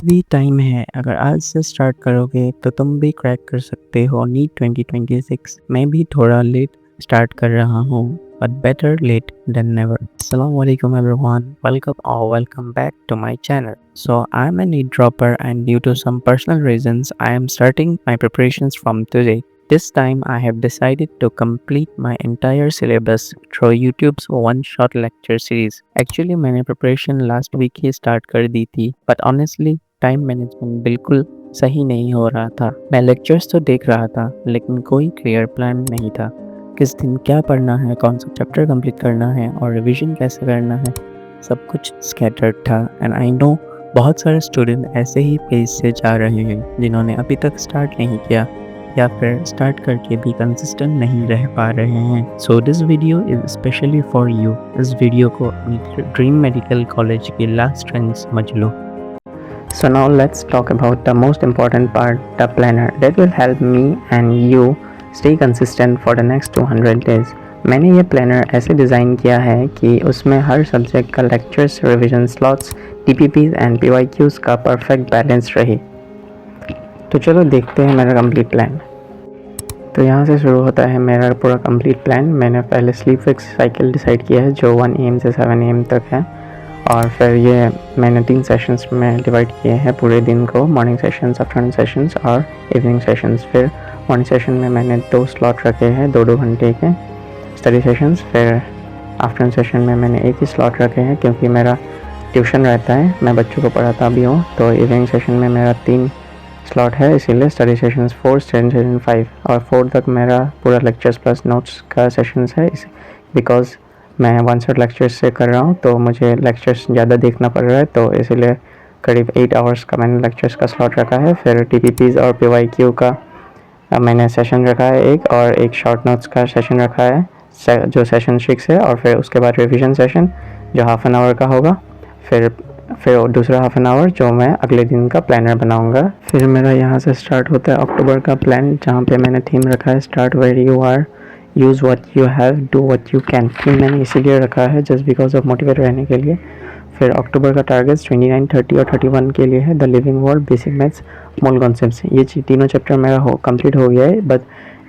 भी टाइम है, अगर आज से स्टार्ट करोगे तो तुम भी क्रैक कर सकते हो नीट 2026। मैं भी थोड़ा लेट स्टार्ट कर रहा हूँ, but better late than never. Assalamu alaikum everyone, welcome back to my channel. So I'm a NEET dropper and due to some personal reasons I am starting my preparations from today. This time I have decided to complete my entire syllabus through YouTube's one shot lecture series. Actually मैंने preparation last week ही start कर दी थी, but honestly time management बिल्कुल सही नहीं हो रहा था। मैं लेक्चर्स तो देख रहा था लेकिन कोई क्लियर प्लान नहीं था। किस दिन क्या पढ़ना है, कौन सा चैप्टर कंप्लीट करना है और रिवीजन कैसे करना है, सब कुछ स्कैटर्ड था। एंड आई नो बहुत सारे स्टूडेंट ऐसे ही पेज से जा रहे हैं जिन्होंने अभी तक स्टार्ट नहीं किया या फिर स्टार्ट करके भी कंसिस्टेंट नहीं रह पा रहे हैं। So this video is specially for you. इस वीडियो को अपनी ड्रीम मेडिकल कॉलेज की लास्ट ट्रेंड समझ लो। So now let's talk about the most important part, the planner that will help me and you stay consistent for the next 200 days. मैंने ये planner ऐसे design किया है कि उसमें हर सब्जेक्ट का lectures, revision slots, TPPs and PYQs का perfect balance रहे। तो चलो देखते हैं मेरा कंप्लीट प्लान। तो यहाँ से शुरू होता है मेरा पूरा कंप्लीट प्लान। मैंने पहले स्लीप फिक्स साइकिल डिसाइड किया है जो 1 AM से 7 AM तक है, और फिर ये मैंने 3 सेशंस में डिवाइड किए हैं पूरे दिन को, मॉर्निंग सेशंस, आफ्टरनून सेशंस और इवनिंग सेशंस। फिर मॉर्निंग सेशन में मैंने 2 स्लॉट रखे हैं, 2-2 घंटे के स्टडी सेशंस। फिर आफ्टरनून सेशन में मैंने एक ही स्लॉट रखे हैं क्योंकि मेरा ट्यूशन रहता है, मैं बच्चों को पढ़ाता भी हूँ। तो इवनिंग सेशन में मेरा 3 स्लॉट है, इसीलिए स्टडी सेशंस 4, स्टडी सेशन 5 और 4 तक मेरा पूरा लेक्चर्स प्लस नोट्स का सेशंस है। बिकॉज मैं 1 शॉट लेक्चर्स से कर रहा हूँ तो मुझे लेक्चर्स ज़्यादा देखना पड़ रहा है, तो इसीलिए करीब 8 आवर्स का मैंने लेक्चर्स का स्लॉट रखा है। फिर TPPs और PYQ का मैंने सेशन रखा है एक, और एक शॉर्ट नोट्स का सेशन रखा है जो सेशन 6 है, और फिर उसके बाद रिविजन सेशन जो हाफ एन आवर का होगा। फिर दूसरा हाफ एन आवर जो मैं अगले दिन का प्लानर बनाऊंगा। फिर मेरा यहाँ से स्टार्ट होता है अक्टूबर का प्लान, जहाँ पे मैंने थीम रखा है start where you are, use what you have, do what you can. Theme मैंने इसीलिए रखा है जस्ट बिकॉज ऑफ मोटिवेट रहने के लिए। फिर अक्टूबर का टारगेट्स 29, 30 और 31 के लिए है the living world, basic maths, mole concepts. ये तीनों चैप्टर मेरा कंप्लीट हो गया है, बट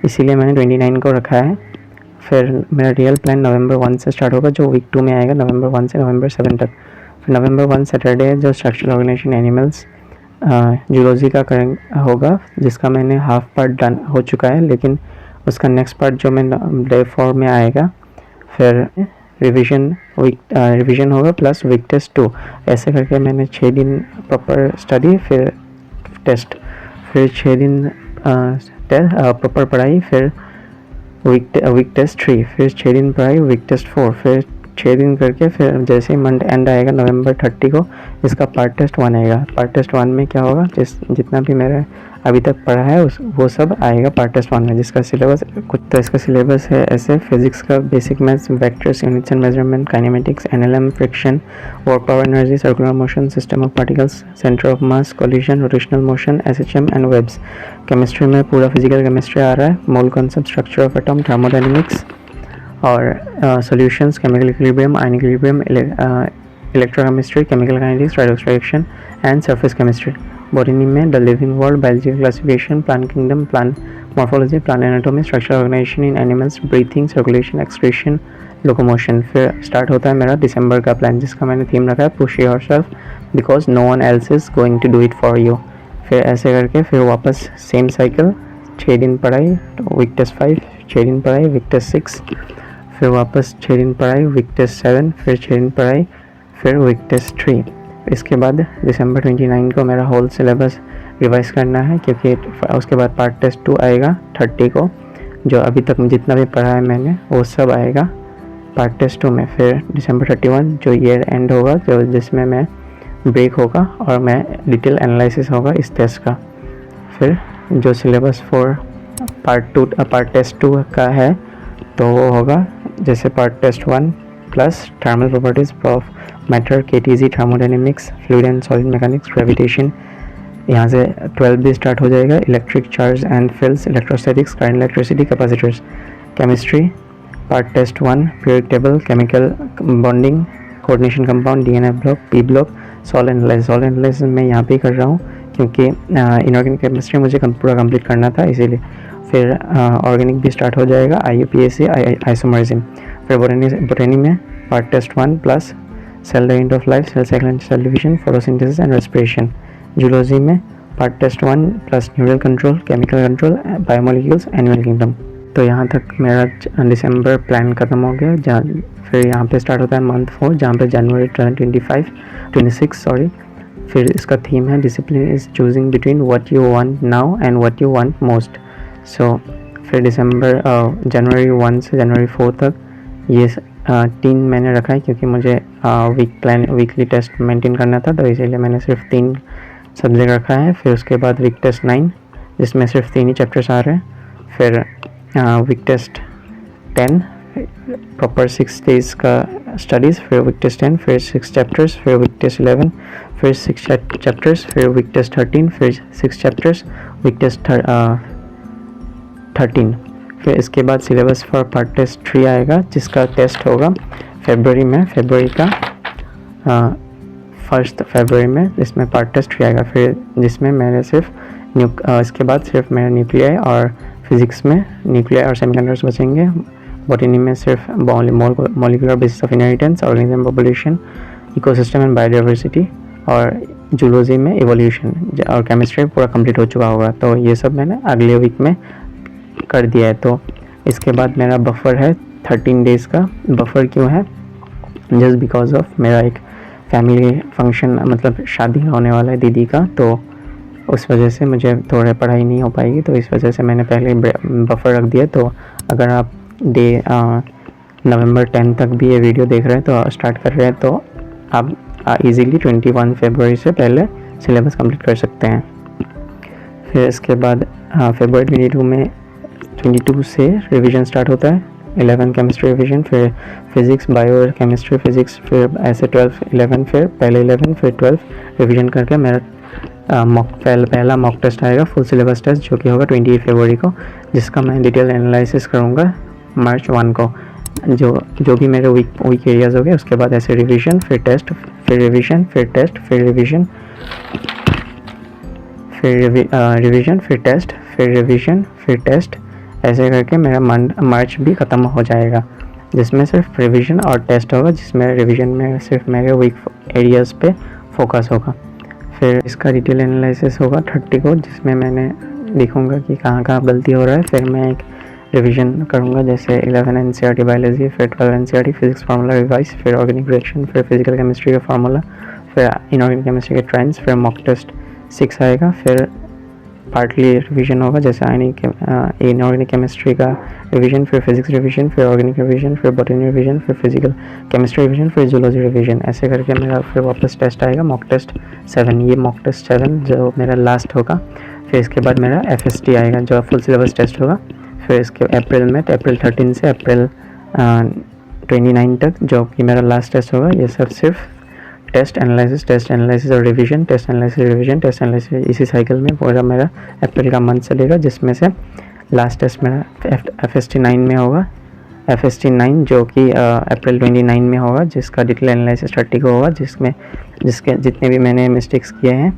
इसीलिए मैंने 29 को रखा है। फिर मेरा रियल प्लान नवंबर 1 से स्टार्ट होगा जो वीक 2 में आएगा, नवंबर 1 से नवंबर 7 तक। फिर नवंबर 1 सैटरडे जो स्ट्रक्चरल ऑर्गेनाइजेशन एनिमल्स जूलॉजी का होगा, जिसका मैंने हाफ पार्ट डन हो चुका है, लेकिन उसका नेक्स्ट पार्ट जो मैं डे 4 में आएगा। फिर रिवीजन होगा प्लस वीक टेस्ट 2। ऐसे करके मैंने 6 दिन प्रॉपर स्टडी, फिर टेस्ट, फिर 6 दिन प्रॉपर पढ़ाई, फिर वीक टेस्ट 3, फिर 6 दिन पढ़ाई, वीक टेस्ट 4, फिर 6 दिन करके फिर जैसे ही मंथ एंड आएगा नवंबर 30 को इसका पार्ट टेस्ट 1 आएगा। पार्ट टेस्ट 1 में क्या होगा, जितना भी मेरा अभी तक पढ़ा है वो सब आएगा पार्ट टेस्ट 1 में, जिसका सिलेबस कुछ तो इसका सिलेबस है ऐसे: फिजिक्स का basic maths, vectors, units and measurement, kinematics, NLM, friction, work, power, energy, circular motion, system of particles, centre of mass, collision, rotational motion, SHM and waves. Chemistry में पूरा फिजिकल केमिस्ट्री आ रहा है, mole concept, structure of atom, thermodynamics और solutions, chemical equilibrium, ion equilibrium, electrochemistry, chemical kinetics, redox reaction and surface chemistry. Botany में the living world, biological classification, plant kingdom, plant morphology, plant anatomy, structural organisation in animals, breathing, circulation, excretion, locomotion. फिर start होता है मेरा दिसंबर का plan, जिसका मैंने theme रखा है push yourself because no one else is going to do it for you. फिर ऐसे करके फिर वापस सेम साइकिल, 6 दिन पढ़ाई, वीक टेस्ट 5, 6 दिन पढ़ाई, वीक टेस्ट 6, फिर वापस 6 दिन पढ़ाई, वीक टेस्ट 7, फिर 6 दिन पढ़ाई, फिर वीक टेस्ट 3। इसके बाद दिसंबर 29 को मेरा होल सिलेबस रिवाइज करना है, क्योंकि उसके बाद पार्ट टेस्ट 2 आएगा 30 को, जो अभी तक जितना भी पढ़ा है मैंने वो सब आएगा पार्ट टेस्ट 2 में। फिर दिसंबर 31 जो ईयर एंड होगा, जो जिसमें मैं ब्रेक होगा और मैं डिटेल एनालिसिस होगा इस टेस्ट का। फिर जो सिलेबस फॉर पार्ट टेस्ट 2 का है तो वो होगा जैसे part test 1 plus thermal properties of matter, KTZ, thermodynamics, fluid and solid mechanics, gravitation. यहाँ से 12 भी स्टार्ट हो जाएगा, electric charge and fields, electrostatics, current, electricity, capacitors. Chemistry part test 1 periodic table, chemical bonding, coordination compound, DNF block, P block, salt analysis मैं यहाँ पे ही कर रहा हूँ क्योंकि इनऑर्गेनिक केमिस्ट्री मुझे पूरा कंप्लीट करना था, इसीलिए। फिर ऑर्गेनिक भी स्टार्ट हो जाएगा, IUPAC आइसोमरिज्म। फिर बोटेनी में part test 1 plus cell the end of life, cell cycle and cell division, photosynthesis and respiration. Zoology में part test 1 plus neural control, chemical control, biomolecules, animal kingdom. तो यहाँ तक मेरा दिसंबर plan ख़त्म हो गया। जहाँ फिर यहाँ पे स्टार्ट होता है मंथ 4, जहाँ पे जनवरी 26 सॉरी। फिर इसका थीम है discipline is choosing between what you want now and what you want most. So फिर जनवरी 1 से जनवरी 4 तक ये 3 मैंने रखा है क्योंकि मुझे वीकली टेस्ट मेंटेन करना था, तो इसीलिए मैंने सिर्फ 3 सब्जेक्ट रखा है। फिर उसके बाद वीक टेस्ट 9 जिसमें सिर्फ 3 ही चैप्टर्स आ रहे हैं। फिर वीक टेस्ट 10 प्रॉपर 6 डेज़ का स्टडीज़, फिर वीक टेस्ट 10, फिर 6 चैप्टर्स, फिर वीक टेस्ट 11, फिर 6 चैप्टर्स, फिर वीक टेस्ट 13, फिर 6 चैप्टर्स, वीक टेस्ट 13। फिर इसके बाद सिलेबस फॉर पार्ट टेस्ट 3 आएगा जिसका टेस्ट होगा फरवरी का 1 फरवरी में, इसमें पार्ट टेस्ट 3 आएगा। फिर जिसमें मैंने सिर्फ इसके बाद सिर्फ मेरा न्यूक्लियाई और फिज़िक्स में न्यूक्लियाई और सेमीकंडक्टर्स बचेंगे। बॉटनी में सिर्फ molecular basis of inheritance, organism population, ecosystem and biodiversity, और जूलॉजी में इवोल्यूशन, और केमिस्ट्री पूरा कंप्लीट हो चुका होगा। तो ये सब मैंने अगले वीक में कर दिया है। तो इसके बाद मेरा बफर है 13 डेज़ का। बफर क्यों है? जस्ट बिकॉज ऑफ मेरा एक फैमिली फंक्शन, मतलब शादी होने वाला है दीदी का, तो उस वजह से मुझे थोड़ा पढ़ाई नहीं हो पाएगी, तो इस वजह से मैंने पहले बफर रख दिया। तो अगर आप नवंबर 10 तक भी ये वीडियो देख रहे हैं तो स्टार्ट कर रहे हैं, तो आप इजीली 21 फरवरी से पहले सिलेबस कंप्लीट कर सकते हैं। फिर इसके बाद फरवरी 22 में 22 से रिवीजन स्टार्ट होता है। 11 केमिस्ट्री रिवीजन, फिर फिज़िक्स, बायो, केमिस्ट्री, फिज़िक्स, फिर ऐसे 12 11, फिर पहले 11 फिर 12 रिवीजन करके मेरा पहला मॉक टेस्ट आएगा, फुल सिलेबस टेस्ट, जो कि होगा 28 फरवरी को, जिसका मैं डिटेल एनालिसिस करूँगा मार्च 1 को। जो भी मेरे वीक एरियाज हो गए, उसके बाद ऐसे रिवीजन, फिर टेस्ट, फिर रिवीजन, फिर टेस्ट, फिर रिवीजन, फिर रिवीजन, फिर टेस्ट, फिर रिवीजन, फिर टेस्ट, ऐसे करके मेरा मार्च भी ख़त्म हो जाएगा, जिसमें सिर्फ रिवीजन और टेस्ट होगा, जिसमें रिवीजन में सिर्फ मेरे वीक एरियाज़ पे फोकस होगा। फिर इसका डिटेल एनालिसिस होगा 30 को, जिसमें मैंने लिखूँगा कि कहाँ कहाँ गलती हो रहा है। फिर मैं एक रिवीजन करूँगा, जैसे 11 NCERT बायोलॉजी, फिर 12 NCERT फिजिक्स फार्मूला रिवाइज, फिर ऑर्गेनिक रिएक्शन, फिर फिजिकल केमिस्ट्री का फार्मूला, फिर इनऑर्गेनिक केमिस्ट्री के ट्रेंड्स, फिर मॉक टेस्ट 6 आएगा। फिर पार्टली रिवीजन होगा, जैसे इनऑर्गेनिक केमिस्ट्री का रिवीजन, फिर फिजिक्स रिवीजन, फिर ऑर्गेनिक रिवीजन, फिर बॉटनी रिवीजन, फिर फिजिकल केमिस्ट्री रिवीजन, फिर जूलॉजी रिवीजन, ऐसे करके मेरा फिर वापस टेस्ट आएगा मॉक टेस्ट 7। ये मॉक टेस्ट 7 जो मेरा लास्ट होगा। फिर इसके बाद मेरा FST आएगा, जो फुल सिलेबस टेस्ट होगा। फिर इसके अप्रैल में, अप्रैल 13 से अप्रैल 29 तक, जो कि मेरा लास्ट टेस्ट होगा। ये सब सिर्फ टेस्ट एनालिसिस और revision, test analysis, revision, test analysis, इसी साइकिल में पूरा मेरा अप्रैल का मंथ चलेगा, जिसमें से लास्ट टेस्ट मेरा FST 9 में होगा। FST 9 जो कि अप्रैल 29 में होगा, जिसका डिटेल एनालिसिस 30 को होगा, जिसके जितने भी मैंने मिस्टेक्स किए हैं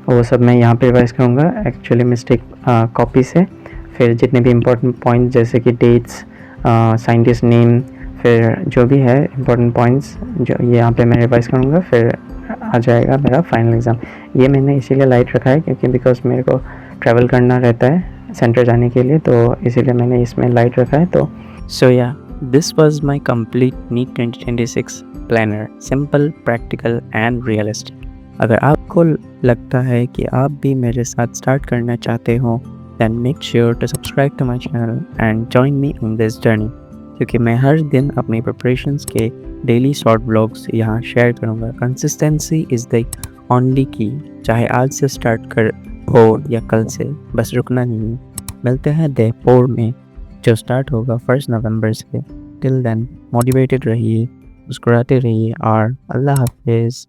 वो सब मैं यहाँ पे रिवाइज करूँगा, एक्चुअली मिस्टेक कॉपी से। फिर जितने भी इम्पोर्टेंट पॉइंट्स, जैसे कि डेट्स, साइंटिस्ट नेम, फिर जो भी है इम्पोर्टेंट पॉइंट्स, जो यहाँ पे मैं रिवाइज करूँगा। फिर आ जाएगा मेरा फाइनल एग्ज़ाम। ये मैंने इसीलिए लाइट रखा है क्योंकि बिकॉज मेरे को ट्रैवल करना रहता है सेंटर जाने के लिए, तो इसीलिए मैंने इसमें लाइट रखा है। तो so yeah this was my complete NEET 2026 planner, simple, practical and realistic. अगर आपको लगता है कि आप भी मेरे साथ स्टार्ट करना चाहते हो, then make sure to subscribe to my channel and join me in this journey, क्योंकि मैं हर दिन अपनी प्रिपरेशंस के डेली शॉर्ट ब्लॉग्स यहाँ शेयर करूँगा। कंसिस्टेंसी इज़ द ओनली की, चाहे आज से स्टार्ट कर हो या कल से, बस रुकना नहीं है। मिलते हैं डे 4 में, जो स्टार्ट होगा 1 नवंबर से। टिल देन मोटिवेटेड रहिए, मुस्कुराते रहिए, और अल्लाह हाफिज़।